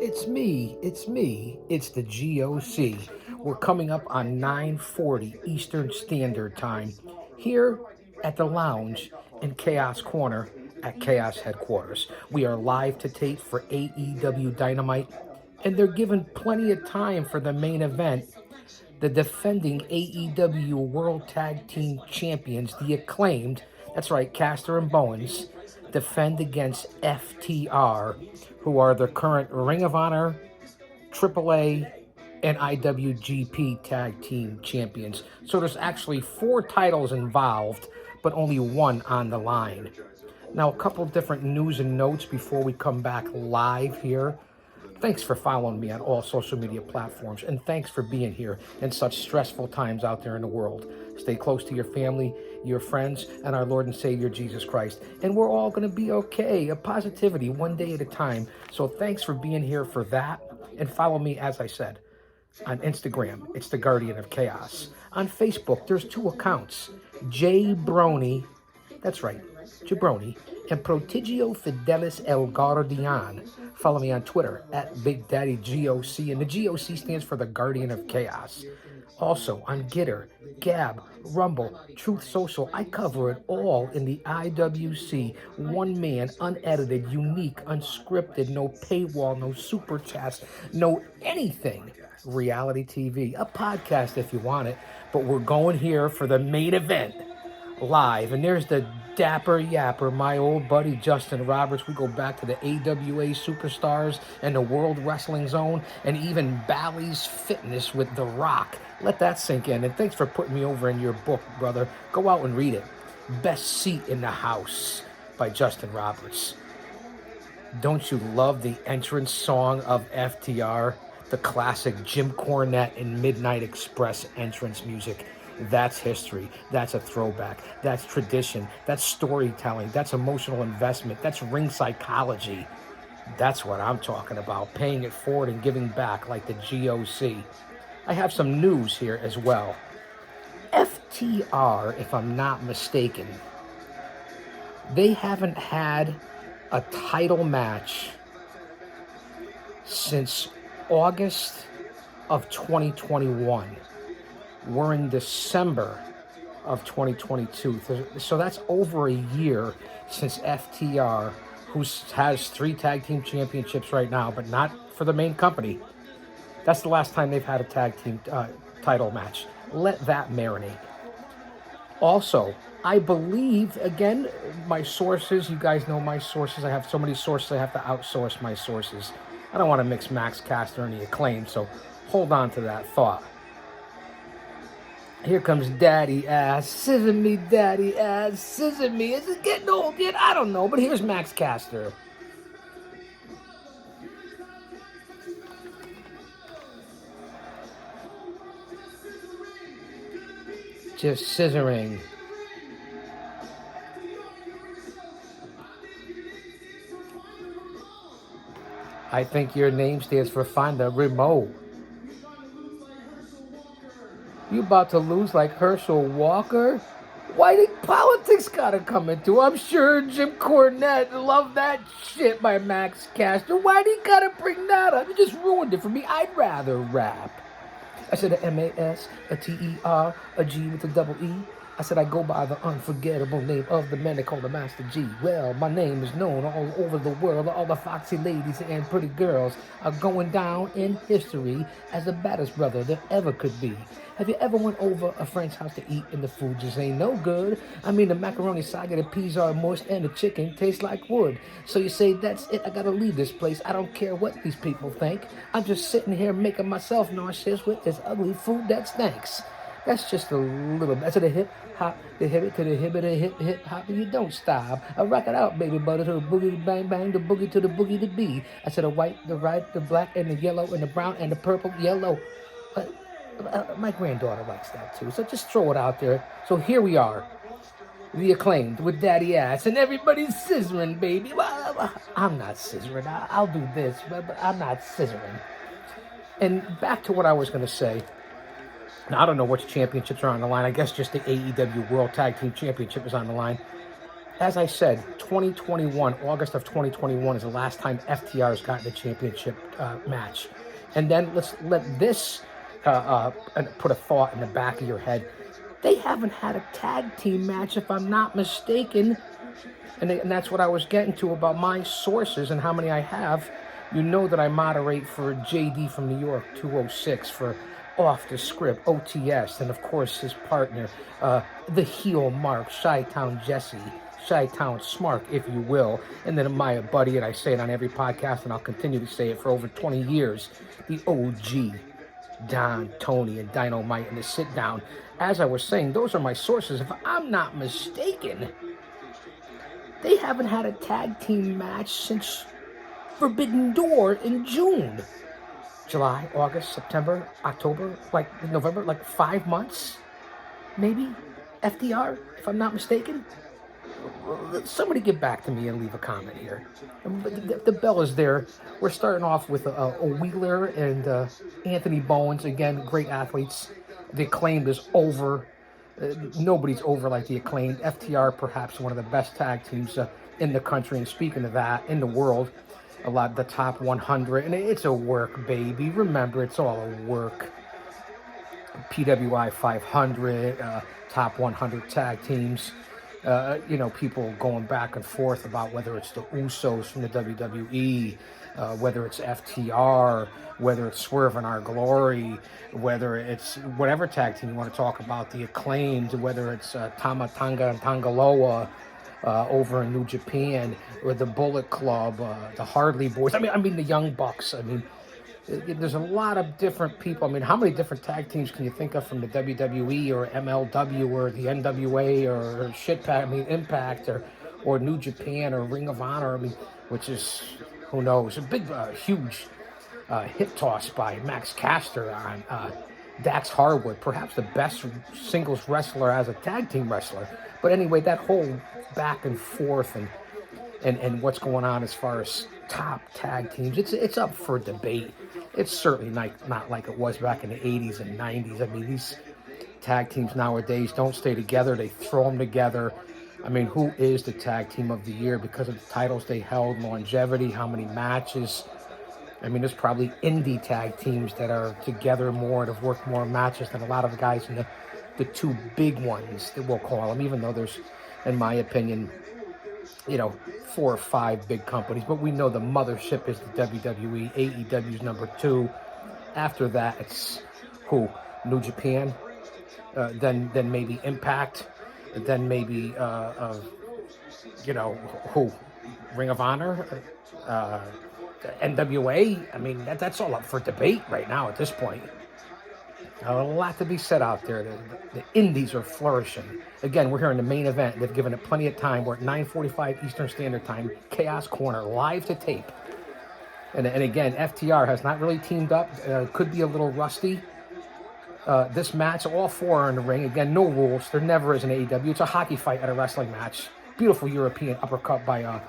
It's me. It's the GOC. We're coming up on 9:40 Eastern Standard Time here at the lounge in Chaos Corner at Chaos Headquarters. We are live to tape for AEW Dynamite, and they're given plenty of time for the main event. The defending AEW World Tag Team Champions, the Acclaimed, that's right, Caster and Bowens, defend against FTR, who are the current Ring of Honor, AAA, and IWGP Tag Team Champions. So there's actually 4 titles involved, but only one on the line. Now, a couple different news and notes before we come back live here. Thanks for following me on all social media platforms, and thanks for being here in such stressful times out there in the world. Stay close to your family, your friends, and our Lord and Savior, Jesus Christ. And we're all going to be okay. A positivity, one day at a time. So thanks for being here for that. And follow me, as I said, on Instagram. It's the Guardian of Chaos. On Facebook, there's 2 accounts. J Brony, that's right, Jabroni, and Prodigio Fidelis El Guardian. Follow me on Twitter at Big Daddy GOC, and the GOC stands for the Guardian of Chaos. Also on Gitter, Gab, Rumble, Truth Social, I cover it all in the IWC, one man, unedited, unique, unscripted, no paywall, no super chats, no anything. Reality TV, a podcast if you want it, but we're going here for the main event live. And there's the dapper yapper, my old buddy Justin Roberts. We go back to the AWA Superstars and the World Wrestling Zone, and even Bally's Fitness with The Rock. Let that sink in. And thanks for putting me over in your book, brother. Go out and read it. Best Seat in the House by Justin Roberts. Don't you love the entrance song of FTR? The classic Jim Cornette and Midnight Express entrance music. That's history. That's a throwback. That's tradition. That's storytelling. That's emotional investment. That's ring psychology. That's what I'm talking about. Paying it forward and giving back like the GOC. I have some news here as well. FTR, if I'm not mistaken, they haven't had a title match since August of 2021. We're in December of 2022. So that's over a year since FTR, who has 3 tag team championships right now, but not for the main company. That's the last time they've had a tag team title match. Let that marinate. Also, I believe, again, my sources, you guys know my sources. I have so many sources, I have to outsource my sources. I don't want to mix Max Caster and the Acclaim, so hold on to that thought. Here comes Daddy Ass. Scissor me, Daddy Ass. Scissor me. Is it getting old yet? I don't know, but here's Max Caster. Just scissoring. I think your name stands for Find a Remote. You about to lose like Herschel Walker? Why did politics gotta come into? I'm sure Jim Cornette loved that shit by Max Caster. Why did he gotta bring that up? You just ruined it for me. I'd rather rap. I said a M-A-S, a T-E-R, a G with a double E. I said I go by the unforgettable name of the man they call the Master G. Well, my name is known all over the world. All the foxy ladies and pretty girls are going down in history as the baddest brother there ever could be. Have you ever went over a friend's house to eat and the food just ain't no good? I mean, the macaroni saga, the peas are moist, and the chicken tastes like wood. So you say, that's it, I gotta leave this place. I don't care what these people think. I'm just sitting here making myself nauseous with this ugly food that stinks. That's just a little bit. I said a hip hop, the hip to the hip, the hip hop, and you don't stop. I rock it out, baby butter, to the boogie, the bang bang, the boogie to the boogie, the bee. I said the white, the red, the black, and the yellow, and the brown, and the purple, yellow. My granddaughter likes that too, so just throw it out there. So here we are, the Acclaimed with Daddy Ass, and everybody's scissoring, baby. Well, I'm not scissoring. I'll do this, but I'm not scissoring. And back to what I was going to say. Now, I don't know which championships are on the line. I guess just the AEW World Tag Team Championship is on the line. as I said, 2021, August of 2021 is the last time FTR has gotten a championship match. And then let's let this put a thought in the back of your head. They haven't had a tag team match, if I'm not mistaken. And that's what I was getting to about my sources and how many I have. You know that I moderate for JD from New York, 206, for Off the Script, OTS, and of course his partner, the heel Mark, Chi-Town Jesse, Chi-Town Smart, if you will, and then my buddy, and I say it on every podcast, and I'll continue to say it for over 20 years, the OG, Don, Tony, and Dynamite, and the sit down. As I was saying, those are my sources. If I'm not mistaken, they haven't had a tag team match since Forbidden Door in June. July, August, September, October, like November, like 5 months, maybe, FDR, if I'm not mistaken. Somebody get back to me and leave a comment here. The bell is there. We're starting off with a Wheeler and Anthony Bowens. Again, great athletes. The Acclaimed is over. Nobody's over like the Acclaimed. FTR, perhaps one of the best tag teams in the country. And speaking of that, in the world, a lot of the top 100. And it's a work, baby. Remember, it's all a work. PWI 500, top 100 tag teams. People going back and forth about whether it's the Usos from the WWE, whether it's FTR, whether it's Swerve in Our Glory, whether it's whatever tag team you want to talk about, the Acclaimed, whether it's Tama Tonga and Tangaloa over in New Japan, or the Bullet Club, the Hardley Boys. I mean the Young Bucks. I mean, there's a lot of different people. I mean, how many different tag teams can you think of from the WWE or MLW or the NWA or Impact or New Japan or Ring of Honor? I mean, which is, who knows, a big, huge hip toss by Max Caster on Dax Harwood, perhaps the best singles wrestler as a tag team wrestler. But anyway, that whole back and forth and what's going on as far as top tag teams, it's up for debate. It's certainly not like it was back in the 80s and 90s. I mean, these tag teams nowadays don't stay together. They throw them together. I mean, who is the tag team of the year because of the titles they held, longevity, how many matches? I mean, there's probably indie tag teams that are together more, that have worked more matches than a lot of the guys in the two big ones that we'll call them, even though there's, in my opinion, 4 or 5 big companies, but we know the mothership is the WWE. AEW's number 2. After that, it's who? New Japan, then maybe Impact, then maybe who? Ring of Honor, NWA. I mean, that's all up for debate right now at this point. A lot to be said out there. The indies are flourishing. Again, we're here in the main event. They've given it plenty of time. We're at 9:45 Eastern Standard Time. Chaos Corner, live to tape. And again, FTR has not really teamed up. Could be a little rusty. This match, all 4 are in the ring. Again, no rules. There never is an AEW. It's a hockey fight at a wrestling match. Beautiful European uppercut by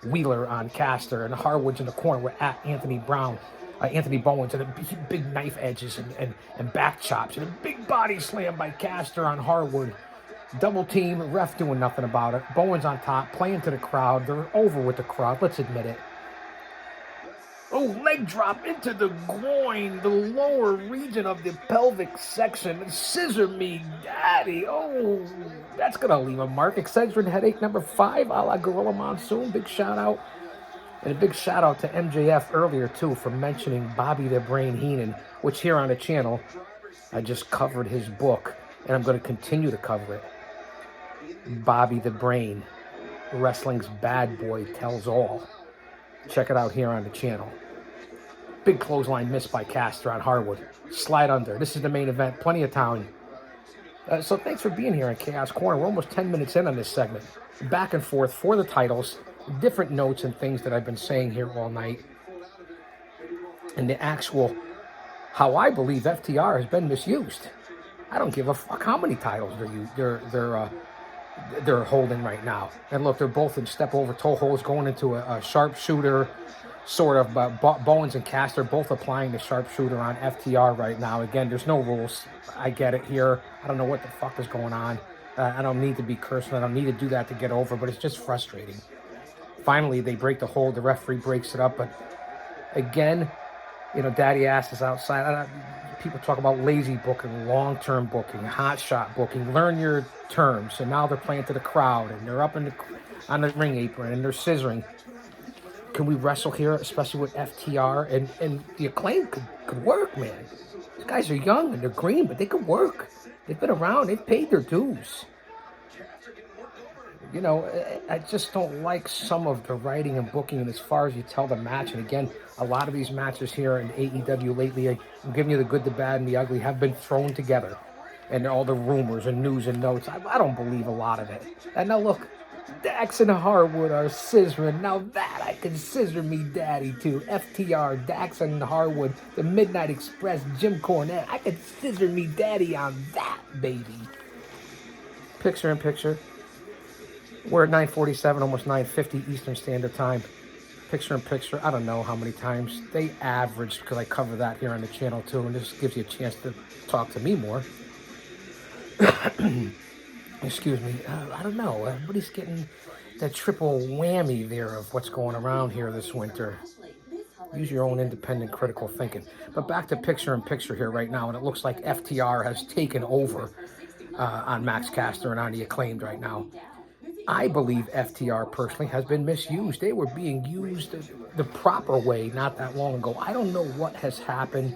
Wheeler on Caster. And Harwood's in the corner with Anthony Bowens, and big knife edges and back chops, and a big body slam by Caster on Harwood. Double team, ref doing nothing about it. Bowens on top, playing to the crowd. They're over with the crowd, let's admit it. Oh, leg drop into the groin, the lower region of the pelvic section. Scissor me, daddy. Oh, that's going to leave a mark. Excedrin headache number 5, a la Gorilla Monsoon. Big shout out. And a big shout out to MJF earlier, too, for mentioning Bobby the Brain Heenan, which here on the channel, I just covered his book, and I'm going to continue to cover it. Bobby the Brain, wrestling's bad boy, tells all. Check it out here on the channel. Big clothesline missed by Caster on Harwood. Slide under. This is the main event. Plenty of time. So thanks for being here on Chaos Corner. We're almost 10 minutes in on this segment. Back and forth for the titles. Different notes and things that I've been saying here all night. And the actual, how I believe FTR has been misused. I don't give a fuck how many titles they're holding right now. And look, they're both in step over toe holds going into a sharpshooter, sort of. Bowens and Caster both applying the sharpshooter on FTR right now. Again, there's no rules. I get it here. I don't know what the fuck is going on. I don't need to be cursing. I don't need to do that to get over, but it's just frustrating. Finally, they break the hold. The referee breaks it up, but again, daddy ass is outside. People talk about lazy booking, long-term booking, hot shot booking. Learn your terms. And now they're playing to the crowd, and they're up on the ring apron, and they're scissoring. Can we wrestle here, especially with FTR? And the Acclaim could work, man. These guys are young, and they're green, but they could work. They've been around. They've paid their dues. I just don't like some of the writing and booking, and as far as you tell the match, and again, a lot of these matches here in AEW lately, I'm giving you the good, the bad, and the ugly, have been thrown together. And all the rumors and news and notes, I don't believe a lot of it. And now look, Dax and Harwood are scissoring. Now that I can scissor me daddy to. FTR, Dax and Harwood, the Midnight Express, Jim Cornette. I can scissor me daddy on that, baby. Picture in picture. We're at 9:47, almost 9:50 Eastern Standard Time. Picture in picture, I don't know how many times. They averaged, because I cover that here on the channel too, and this gives you a chance to talk to me more. Excuse me. I don't know. Everybody's getting that triple whammy there of what's going around here this winter. Use your own independent critical thinking. But back to picture in picture here right now, and it looks like FTR has taken over on Max Caster and on the Acclaimed right now. I believe FTR personally has been misused. They were being used the proper way not that long ago. I don't know what has happened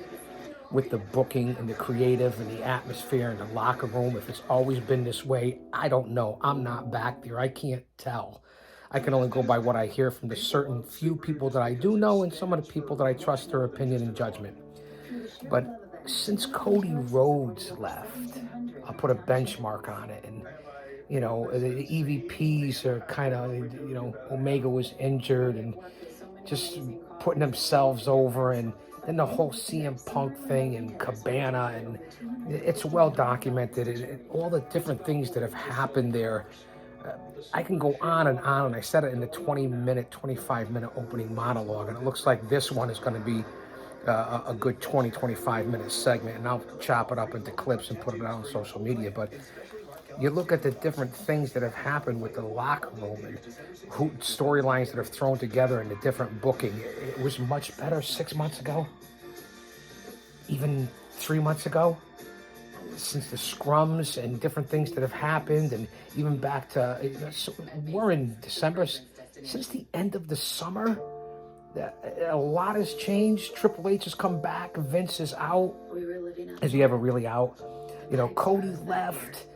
with the booking and the creative and the atmosphere and the locker room. If it's always been this way, I don't know. I'm not back there. I can't tell. I can only go by what I hear from the certain few people that I do know and some of the people that I trust their opinion and judgment. But since Cody Rhodes left, I'll put a benchmark on it. And the EVPs are kind of, Omega was injured and just putting themselves over, and then the whole CM Punk thing and Cabana, and it's well documented, and all the different things that have happened there. I can go on, and I said it in the 20-minute, 25-minute opening monologue, and it looks like this one is going to be a good 20, 25-minute segment, and I'll chop it up into clips and put it out on social media. But you look at the different things that have happened with the locker room and storylines that have thrown together and the different booking. It was much better 6 months ago, even 3 months ago, since the scrums and different things that have happened, and even back to, we're in December, since the end of the summer, a lot has changed. Triple H has come back, Vince is out. Is he ever really out? Cody left.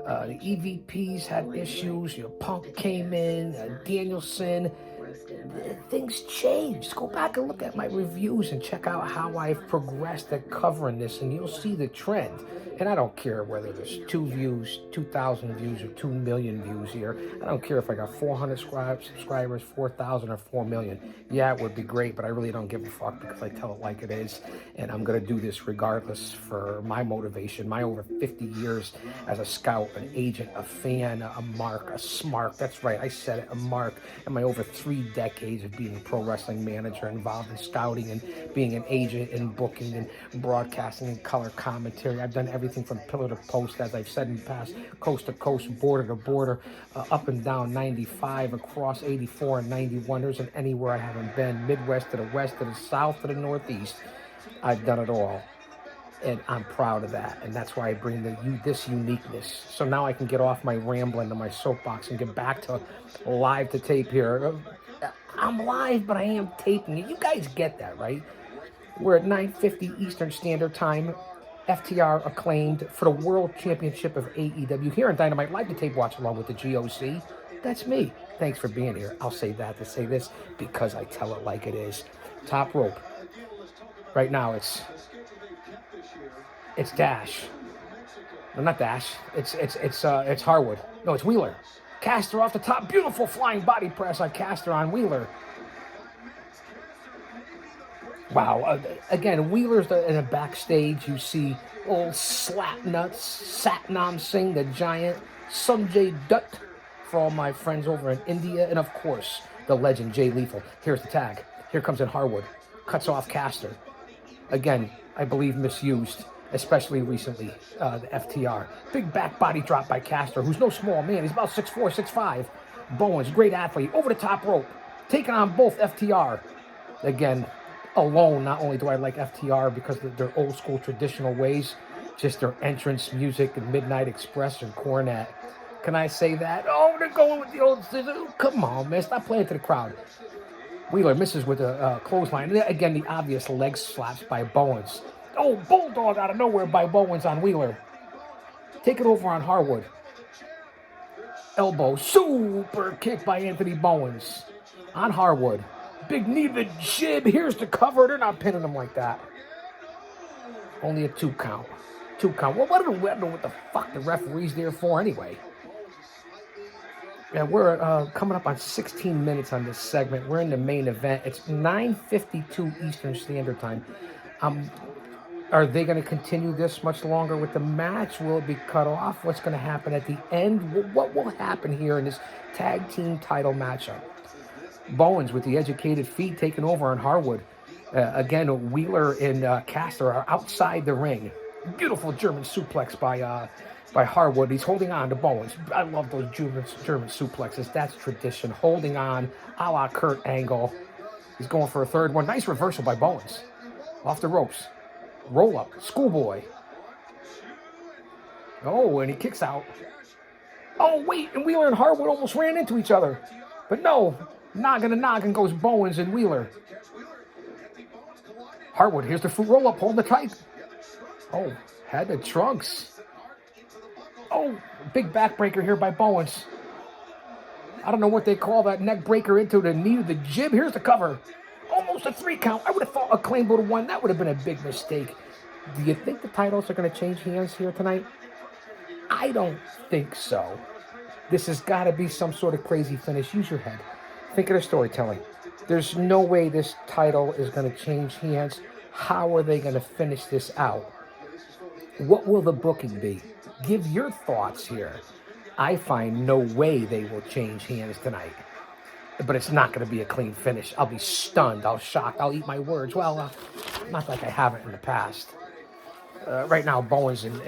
The EVPs had issues. Punk came in. Danielson. Things changed. Go back and look at my reviews and check out how I've progressed at covering this, and you'll see the trend. And I don't care whether there's 2 views, 2,000 views, or 2 million views here. I don't care if I got 400 subscribers, 4,000, or 4 million. Yeah, it would be great, but I really don't give a fuck because I tell it like it is. And I'm going to do this regardless for my motivation, my over 50 years as a scout, an agent, a fan, a mark, a smart. That's right, I said it, a mark. And my over 3 decades of being a pro wrestling manager involved in scouting and being an agent and booking and broadcasting and color commentary. I've done everything from pillar to post, as I've said in the past, coast to coast, border to border, up and down 95, across 84 and 91. There isn't anywhere I haven't been, Midwest to the west to the south to the northeast. I've done it all, and I'm proud of that, and that's why I bring this uniqueness. So now I can get off my rambling to my soapbox and get back to live to tape here. I'm live, but I am taping it. You guys get that, right? We're at 9:50 Eastern Standard Time. FTR Acclaimed for the World Championship of AEW here on Dynamite Live to Tape Watch along with the GOC. That's me. Thanks for being here. I'll say that to say this because I tell it like it is. Top rope. Right now it's Dash. No, not Dash. It's Harwood. No, it's Wheeler. Caster off the top. Beautiful flying body press on Caster on Wheeler. Wow. Again, Wheeler's in a backstage. You see old Slapnuts, Satnam Singh, the Giant, Sanjay Dutt, for all my friends over in India, and of course, the legend Jay Lethal. Here's the tag. Here comes in Harwood. Cuts off Caster. Again, I believe misused. especially recently, the FTR. Big back body drop by Caster, who's no small man. He's about 6'4", 6'5". Bowens, great athlete, over the top rope, taking on both FTR. Again, alone, not only do I like FTR because of their old school traditional ways, just their entrance music and Midnight Express and Cornette. Can I say that? Oh, they're going with the old... Come on, man. Stop playing to the crowd. Wheeler misses with a clothesline. Again, the obvious leg slaps by Bowens. Oh, bulldog out of nowhere by Bowens on Wheeler. Take it over on Harwood. Elbow, super kick by Anthony Bowens on Harwood. Big knee to the jib. Here's the cover. They're not pinning him like that. Only a 2 count. 2 count. Well, I don't know what the fuck the referee's there for anyway. Yeah, we're coming up on 16 minutes on this segment. We're in the main event. It's 9:52 Eastern Standard Time. Are they going to continue this much longer with the match? Will it be cut off? What's going to happen at the end? What will happen here in this tag team title matchup? Bowens with the educated feet taking over on Harwood. Again, Wheeler and Caster are outside the ring. Beautiful German suplex by Harwood. He's holding on to Bowens. I love those German suplexes. That's tradition. Holding on, a la Kurt Angle. He's going for a third one. Nice reversal by Bowens. Off the ropes. Roll up. Schoolboy. Oh, and he kicks out. Oh, wait. And Wheeler and Harwood almost ran into each other. But no. Noggin to noggin goes Bowens and Wheeler. Harwood, here's the fruit roll up. Hold it tight. Oh, had the trunks. Oh, big backbreaker here by Bowens. I don't know what they call that neck breaker into the knee of the jib. Here's the cover. Almost a 3 count. I would have thought Acclaim would have won. That would have been a big mistake. Do you think the titles are going to change hands here tonight? I don't think so. This has got to be some sort of crazy finish. Use your head. Think of the storytelling. There's no way this title is going to change hands. How are they going to finish this out? What will the booking be? Give your thoughts here. I find no way they will change hands tonight. But it's not going to be a clean finish. I'll be stunned. I'll shocked. I'll eat my words. Well, not like I haven't in the past. Right now, Bowens and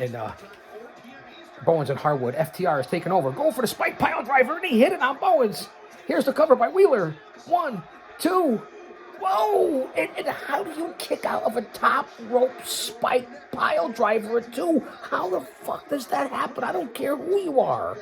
Harwood. FTR is taking over. Go for the spike pile driver, and he hit it on Bowens. Here's the cover by Wheeler. 1, 2. Whoa! And how do you kick out of a top rope spike pile driver at 2? How the fuck does that happen? I don't care who you are.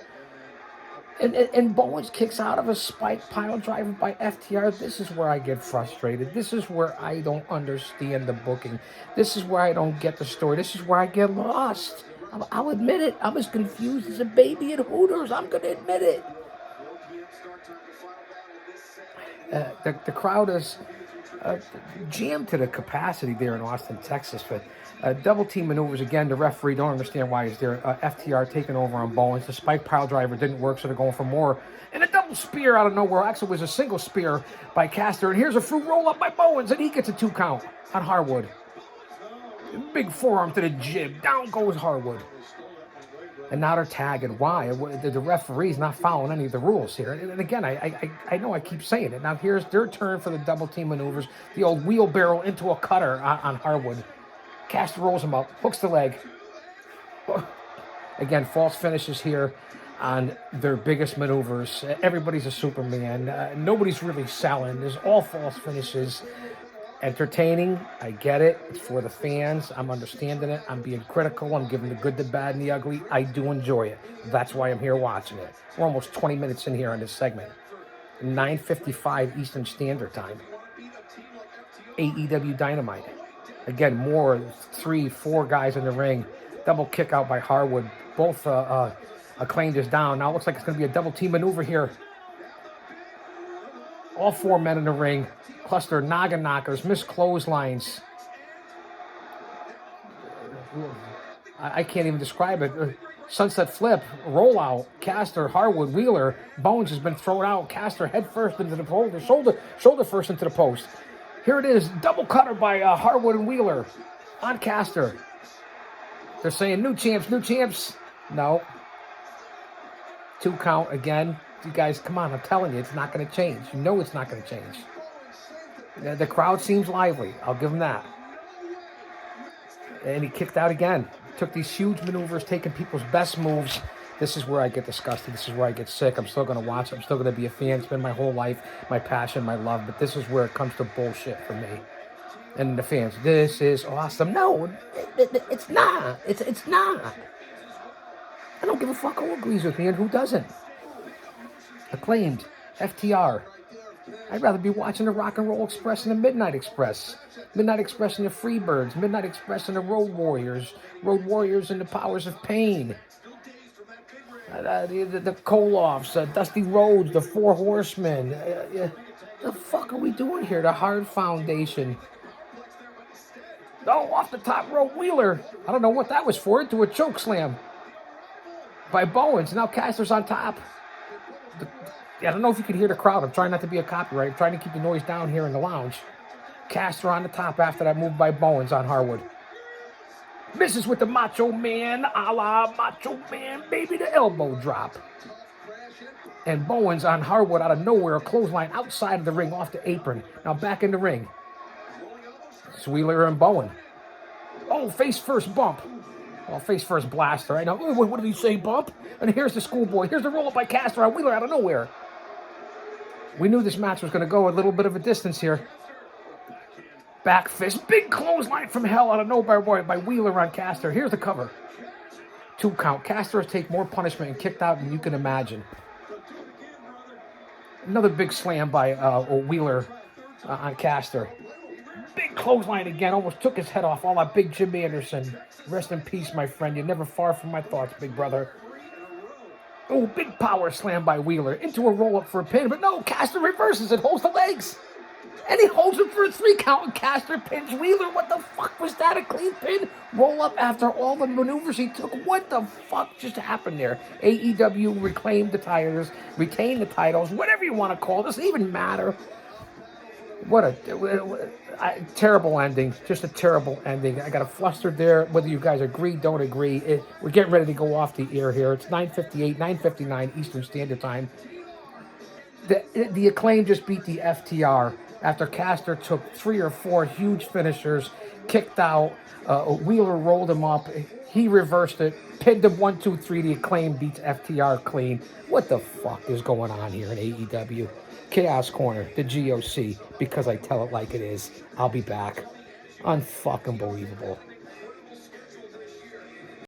And Bowens kicks out of a spike pile driver by FTR. This is where I get frustrated. This is where I don't understand the booking. This is where I don't get the story. This is where I get lost. I'll admit it. I'm as confused as a baby at Hooters. I'm going to admit it. The crowd is jammed to the capacity there in Austin, Texas. But double team maneuvers again. The referee don't understand why he's there. FTR taking over on Bowens. The spike pile driver didn't work, so they're going for more. And a double spear out of nowhere. Actually, it was a single spear by Caster. And here's a fruit roll up by Bowens, and he gets a 2 count on Harwood. Big forearm to the jib. Down goes Harwood. And now they're tagging. Why? The referee's not following any of the rules here. And again, I know I keep saying it. Now here's their turn for the double team maneuvers. The old wheelbarrow into a cutter on Harwood. Caster rolls him up, hooks the leg. Again, false finishes here on their biggest maneuvers. Everybody's a Superman. Nobody's really selling. There's all false finishes. Entertaining, I get it. It's for the fans. I'm understanding it. I'm being critical. I'm giving the good, the bad, and the ugly. I do enjoy it. That's why I'm here watching it. We're almost 20 minutes in here on this segment. 9:55 Eastern Standard Time. AEW Dynamite. Again, more 3, 4 guys in the ring. Double kick out by Harwood. Both Acclaimed is down. Now it looks like it's going to be a double team maneuver here. All 4 men in the ring. Cluster noggin knockers, missed clotheslines. I can't even describe it. Sunset flip, rollout, Caster, Harwood, Wheeler. Bowens has been thrown out. Caster head first into the post, shoulder first into the post. Here it is, double cutter by Harwood and Wheeler on Caster. They're saying new champs, new champs. No. 2 count again. You guys, come on, I'm telling you, it's not going to change. You know it's not going to change. The crowd seems lively. I'll give them that. And he kicked out again. Took these huge maneuvers, taking people's best moves. This is where I get disgusted. This is where I get sick. I'm still going to watch. I'm still going to be a fan. It's been my whole life, my passion, my love. But this is where it comes to bullshit for me. And the fans, this is awesome. No, it's not. It's not. I don't give a fuck who agrees with me and who doesn't. Acclaimed, FTR. I'd rather be watching the Rock and Roll Express and the Midnight Express. Midnight Express and the Freebirds. Midnight Express and the Road Warriors. Road Warriors and the Powers of Pain. The Koloffs, Dusty Rhodes, the Four Horsemen. The fuck are we doing here? The Hard Foundation. Oh, off the top rope, Wheeler. I don't know what that was for. Into a choke slam by Bowens. Now Caster's on top. I don't know if you can hear the crowd. I'm trying not to be a copyright. I'm trying to keep the noise down here in the lounge. Caster on the top after that move by Bowens on Harwood. Misses with the Macho Man, a la Macho Man, baby, the elbow drop. And Bowens on Harwood out of nowhere, a clothesline outside of the ring, off the apron. Now back in the ring. It's Wheeler and Bowen. Oh, face first bump. Oh, face first blaster. I know. What did he say, bump? And here's the schoolboy. Here's the roll-up by Caster on Wheeler out of nowhere. We knew this match was going to go a little bit of a distance here. Back fist. Big clothesline from hell out of nowhere by Wheeler on Caster. Here's the cover. 2 count. Caster has taken more punishment and kicked out than you can imagine. Another big slam by Wheeler on Caster. Big clothesline again. Almost took his head off. All that big Jim Anderson. Rest in peace, my friend. You're never far from my thoughts, big brother. Oh, big power slam by Wheeler. Into a roll-up for a pin. But no, Caster reverses it. Holds the legs. And he holds it for a 3 count. And Caster pins Wheeler. What the fuck was that? A clean pin? Roll-up after all the maneuvers he took. What the fuck just happened there? AEW reclaimed the titles. Retained the titles. Whatever you want to call it. Doesn't even matter. What a terrible ending. Just a terrible ending. I got a flustered there. Whether you guys agree, don't agree. We're getting ready to go off the air here. It's 9:58, 9:59 Eastern Standard Time. The Acclaim just beat the FTR after Caster took 3 or 4 huge finishers, kicked out. Wheeler rolled him up. He reversed it, pinned him 1, 2, 3. The Acclaim beats FTR clean. What the fuck is going on here in AEW? Chaos Corner, the GOC, because I tell it like it is. I'll be back. Unfucking believable.